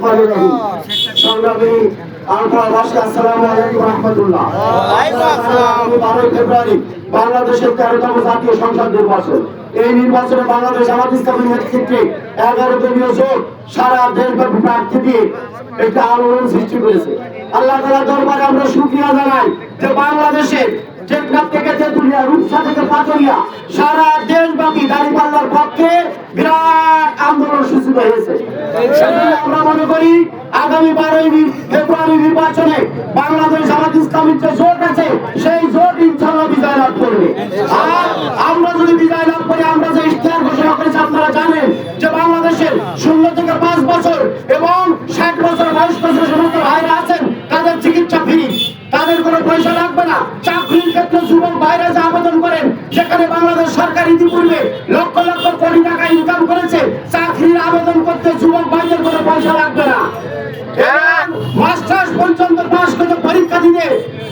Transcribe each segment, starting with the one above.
রহমানির রহিম। সংগ্রামী আলফাবাসী, আসসালামু আলাইকুম ওয়া রাহমাতুল্লাহ। 12 ফেব্রুয়ারি বাংলাদেশের 13তম জাতীয় সংসদ নির্বাচন। এই নির্বাচনে বাংলাদেশ জামাত ইসলামীর নেতৃত্বে 11 দলীয় জোট সারা দেশব্যাপী প্রার্থী দিয়ে একটা আলোড়ন সৃষ্টি করেছে। আল্লাহ তাআলার দরবারে আমরা শুকরিয়া জানাই যে বাংলাদেশের টেকনাফ থেকে তেতুলিয়া, রূপসা থেকে পাথরিয়া সারা দেশব্যাপী দাঁড়িপাল্লার পক্ষে বিরাট আন্দোলন সূচিত হয়েছে। আমরা মনে করি আগামী 12 ফেব্রুয়ারি নির্বাচনে বাংলাদেশ জামাত ইসলামীর যে জোট আছে সেই জোট ইনশাআল্লাহ বিজয় লাভ করবে। আর আমরা যদি বিজয় লাভ করি, আমরা যে ইশতেহার ঘোষণা করেছি আপনারা জানেন যে বাংলাদেশের 0 থেকে 5 বছর এবং 60 বছর বয়স বছর সমস্ত ভাইরা আছেন তাদের চিকিৎসা ফ্রি, তাদের কোনো পয়সা লাগবে না। চাকরির ক্ষেত্রে যুবক ভাইরা যে আবেদন করেন, যেখানে বাংলাদেশ সরকার ইতিপূর্বে লক্ষ লক্ষ কোটি টাকা ইনকাম করেছে, চাকরির আবেদন করতে যুবক ভাইদের কোনো পয়সা লাগবে না। মাস্টার্স পর্যন্ত পাস করতে, পরীক্ষা দিতে,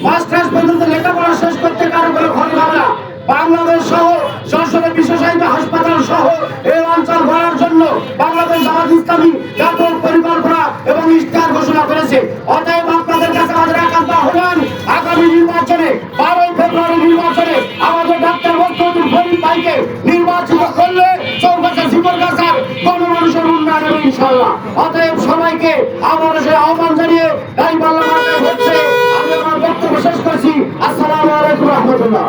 মাস্টার্স পর্যন্ত লেখাপড়া শেষ করতে কারো কোনো খরচ হবে না। বাংলাদেশ সহ যশোরে বিশেষায়িত হাসপাতাল সহ এই অঞ্চল গড়ার জন্য বাংলাদেশ জামাত ইসলামী ব্যাপক পরিকল্পনা এবং ইশতেহার ঘোষণা করেছে। অতএব আপনাদের কাছে আমাদের একান্ত আহ্বান, আগামী নির্বাচনে 12 ফেব্রুয়ারি নির্বাচনে আমাদের ডাক্তার মোহাম্মদ ফরিদ ভাইকে নির্বাচিত করলে চৌগাছা জীবনগাছার গণমানুষের উন্নয়ন হবে ইনশাআল্লাহ। অতএব সবাইকে আমার সেই আহ্বান জানিয়ে দাঁড়িপাল্লা মার্কায় হচ্ছে আমি আমার বক্তব্য শেষ করছি। আসসালামু আলাইকুম ওয়া রাহমাতুল্লাহ।